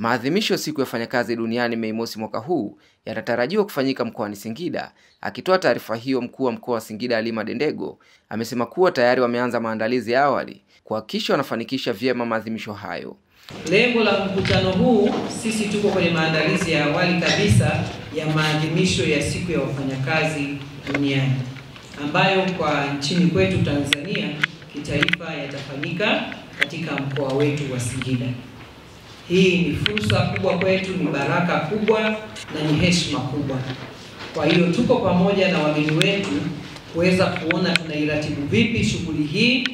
Maadhimisho ya siku ya wafanyakazi duniani Mei Mosi mwaka huu yanatarajiwa kufanyika mkoani Singida. Akitoa taarifa hiyo, mkuu wa mkoa wa Singida Halima Dendego amesema kuwa tayari wameanza maandalizi ya awali kuhakikisha wanafanikisha vyema maadhimisho hayo. Lengo la mkutano huu, sisi tuko kwenye maandalizi ya awali kabisa ya maadhimisho ya siku ya wafanyakazi duniani ambayo kwa nchini kwetu Tanzania kitaifa yatafanyika katika mkoa wetu wa Singida. Hii ni fursa kubwa kwetu, ni baraka kubwa na ni heshima kubwa. Kwa hiyo tuko pamoja na wageni wetu kuweza kuona tunairatibu vipi shughuli hii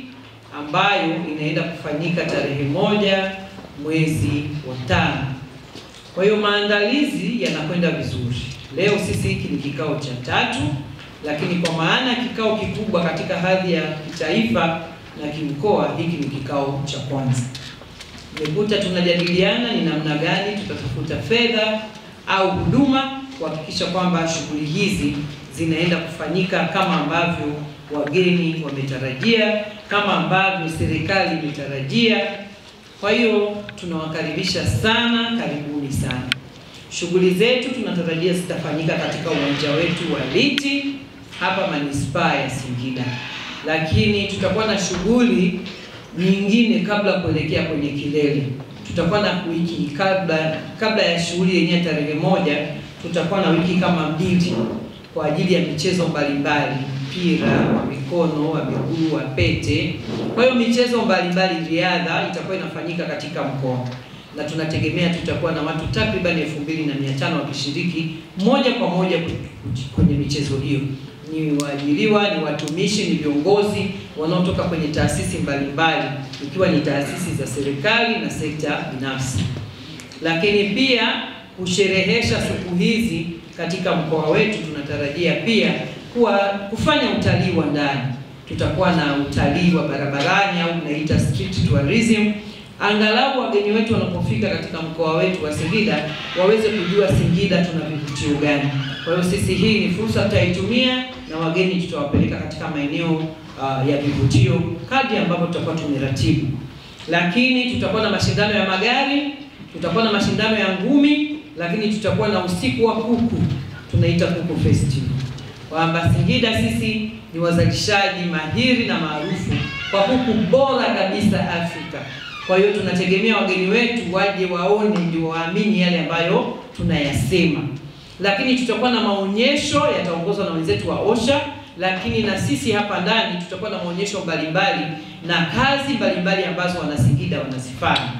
ambayo inaenda kufanyika tarehe 1 mwezi wa 5. Kwa hiyo maandalizi yanakwenda vizuri. Leo sisi hiki ni kikao cha 3, lakini kwa maana kikao kikubwa katika hadhi ya kitaifa na kimkoa, hiki ni kikao cha kwanza. Nimekuta tunajadiliana ni namna gani tutatafuta fedha au huduma kuhakikisha kwamba shughuli hizi zinaenda kufanyika kama ambavyo wageni wametarajia, kama ambavyo serikali imetarajia. Kwa hiyo tunawakaribisha sana, karibuni sana. Shughuli zetu tunatarajia zitafanyika katika uwanja wetu wa Liti hapa manispaa ya Singida. Lakini tutakuwa na shughuli nyingine kabla kuelekea kwenye kilele. Tutakuwa na wiki kabla ya shughuli yenyewe tarehe 1, tutakuwa na wiki kama 2 kwa ajili ya michezo mbalimbali, mpira wa mikono, wa miguu, wa pete. Kwa hiyo michezo mbalimbali, riadha itakuwa inafanyika katika mkoa. Na tunategemea tutakuwa na watu takriban 2500 wakishiriki moja kwa moja kwenye michezo hiyo. Ni waajiriwa, ni watumishi, ni viongozi wanaotoka kwenye taasisi mbalimbali, ikiwa ni taasisi za serikali na sekta binafsi. Lakini pia kusherehesha siku hizi katika mkoa wetu, tunatarajia pia kufanya utalii wa ndani. Tutakuwa na utalii wa barabarani au tunaita street tourism. Angalau wageni wetu wanapofika katika mkoa wetu wa Singida waweze kujua Singida tuna vivutio gani. Kwa hiyo sisi hii ni fursa tutaitumia, na wageni tutawapeleka katika maeneo ya vivutio kadri ambapo tutakuwa tumeratibu. Lakini tutakuwa na mashindano ya magari, tutakuwa na mashindano ya ngumi, lakini tutakuwa na usiku wa kuku, tunaita kuku festival. Kwamba Singida sisi ni wazalishaji mahiri na maarufu kwa kuku bora kabisa Afrika. Kwa hiyo tunategemea wageni wetu waje waone ndio waamini yale ambayo tunayasema. Lakini tutakuwa na maonyesho yataongozwa na wenzetu wa OSHA, lakini na sisi hapa ndani tutakuwa na maonyesho mbalimbali na kazi mbalimbali ambazo Wanasingida wanazifanya.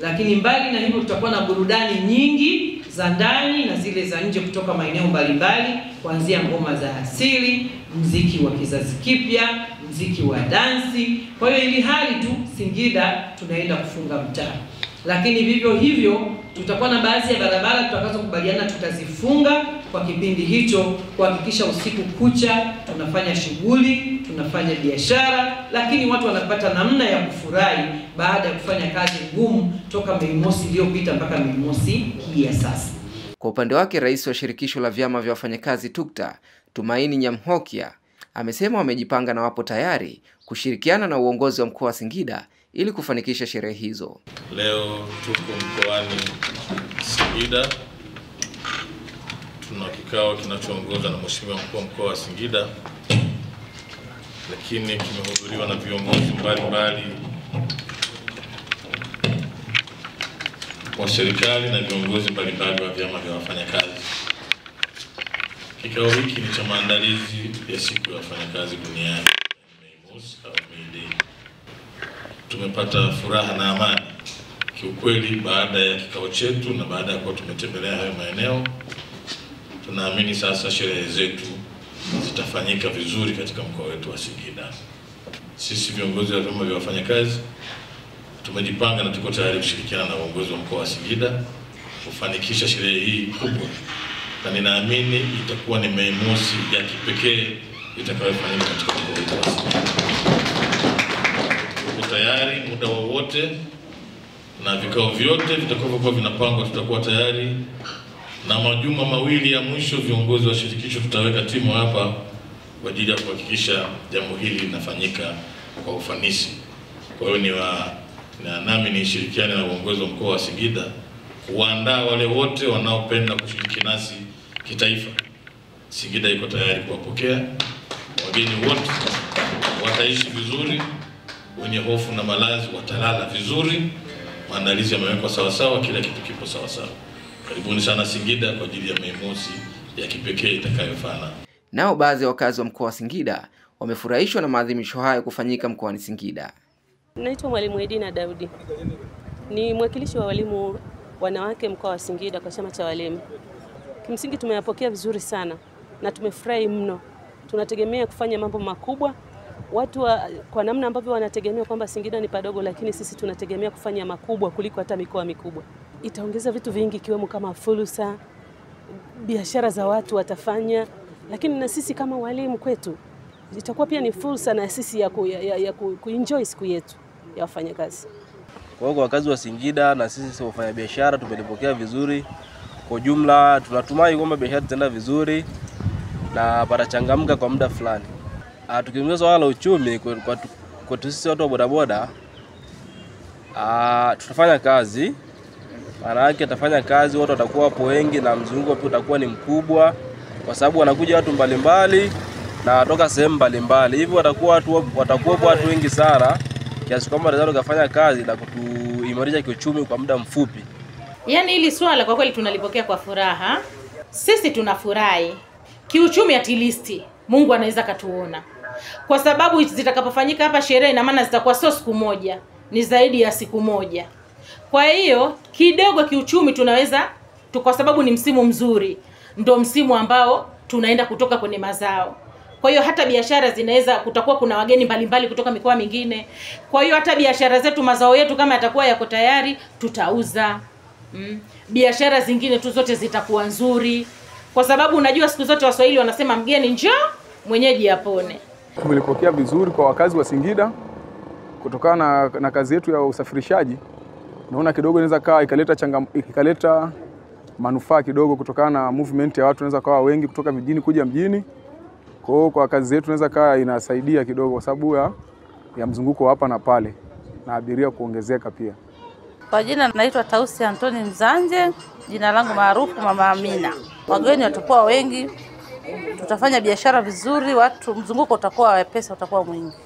Lakini mbali na hivyo tutakuwa na burudani nyingi za ndani na zile za nje kutoka maeneo mbalimbali, kuanzia ngoma za asili, muziki wa kizazi kipya, muziki wa dansi. Kwa hiyo ili hali tu Singida tunaenda kufunga mtaa. Lakini vivyo hivyo tutakuwa na baadhi ya barabara tutakazokubaliana tutazifunga kwa kipindi hicho, kuhakikisha usiku kucha tunafanya shughuli, tunafanya biashara, lakini watu wanapata namna ya kufurahi baada ya kufanya kazi ngumu toka Mei Mosi iliyopita mpaka Mei Mosi hii ya sasa. Kwa upande wake, rais wa shirikisho la vyama vya wafanyakazi TUCTA, Tumaini Nyamhokia, amesema wamejipanga na wapo tayari kushirikiana na uongozi wa mkoa wa Singida ili kufanikisha sherehe hizo. Leo tuko mkoani Singida. Tuna kikao kinachoongozwa na Mheshimiwa Mkuu wa Mkoa wa Singida, lakini kimehudhuriwa na viongozi mbalimbali wa serikali na viongozi mbalimbali wa vyama vya wafanyakazi. Kikao hiki ni cha maandalizi ya siku ya wafanyakazi duniani Mei Mosi au May Day. Tumepata furaha na amani kiukweli baada ya kikao chetu na baada ya kuwa tumetembelea hayo maeneo. Tunaamini sasa sherehe zetu zitafanyika vizuri katika mkoa wetu wa Singida. Sisi viongozi wa vyama vya wafanyakazi tumejipanga na tuko tayari kushirikiana na uongozi wa mkoa wa Singida kufanikisha sherehe hii kubwa, na ninaamini itakuwa ni Mei Mosi ya kipekee itakayofanyika katika mkoa wetu wa Singida. Tuko tayari muda wowote, na vikao vyote vitakavyokuwa vinapangwa tutakuwa tayari, na majuma mawili ya mwisho viongozi wa shirikisho tutaweka timu hapa kwa ajili ya kuhakikisha jambo hili linafanyika kwa ufanisi. Kwa hiyo nami nishirikiane na uongozi wa mkoa wa Singida kuandaa wale wote wanaopenda kushiriki nasi kitaifa. Singida iko tayari kuwapokea wageni wote, wataishi vizuri, wenye hofu na malazi watalala vizuri. Maandalizi yamewekwa sawa sawa, kila kitu kipo sawa sawa. Karibuni sana Singida kwa ajili ya Mei Mosi ya kipekee itakayofana. Nao baadhi ya wakazi wa mkoa wa Singida wamefurahishwa na maadhimisho hayo kufanyika mkoani Singida. Naitwa Mwalimu Edina Daudi. Ni mwakilishi wa walimu wanawake mkoa wa Singida kwa chama cha walimu. Kimsingi tumeyapokea vizuri sana na tumefurahi mno. Tunategemea kufanya mambo makubwa. Watu kwa namna ambavyo wanategemea kwamba Singida ni padogo, lakini sisi tunategemea kufanya makubwa kuliko hata mikoa mikubwa. Itaongeza vitu vingi ikiwemo kama fursa, biashara za watu watafanya, lakini na sisi kama walimu kwetu itakuwa pia ni fursa na sisi ya kuenjoy siku yetu ya wafanyakazi. Kwa hiyo wakazi wa Singida na sisi wafanya biashara tumelipokea vizuri. Kwa jumla tunatumai kwamba biashara itaenda vizuri na patachangamka kwa muda fulani. Tukizungumzia swala la uchumi kwa sisi watu wa bodaboda, tutafanya kazi. Maana yake tutafanya kazi, watu watakuwa hapo wengi na mzunguko pia utakuwa ni mkubwa kwa sababu wanakuja watu mbalimbali na watoka sehemu mbalimbali. Hivyo watakuwa watu wengi sana kiasi kwamba tunaweza kufanya kazi na kutuimarisha kiuchumi kwa muda mfupi. Yaani hili swala kwa kweli tunalipokea kwa furaha. Sisi tunafurahi. Kiuchumi at least Mungu anaweza katuona. Kwa sababu zitakapofanyika hapa sherehe, ina maana zitakuwa sio siku moja, ni zaidi ya siku moja. Kwa hiyo kidogo kiuchumi tunaweza kwa sababu ni msimu mzuri, ndio msimu ambao tunaenda kutoka kwenye mazao. Kwa hiyo hata biashara zinaweza, kutakuwa kuna wageni mbalimbali kutoka mikoa mingine. Kwa hiyo hata biashara zetu, mazao yetu kama yatakuwa yako tayari, tutauza. Biashara zingine tu zote zitakuwa nzuri. Kwa sababu unajua siku zote Waswahili wanasema mgeni njoo, mwenyeji apone. Tumelipokea vizuri kwa wakazi wa Singida kutokana na kazi yetu ya usafirishaji. Naona kidogo inaweza kaa ikaleta manufaa kidogo kutokana na movement ya watu, wanaweza kawa wengi kutoka vijijini kuja mjini. Kwa hiyo kwa kazi yetu inaweza kaa inasaidia kidogo kwa sababu ya mzunguko hapa na pale na abiria kuongezeka pia. Kwa jina naitwa Tausi Antoni Mzanje, jina langu maarufu Mama Amina. Wageni watakuwa wengi, tutafanya biashara vizuri, mzunguko utakuwa wepesi, utakuwa mwingi.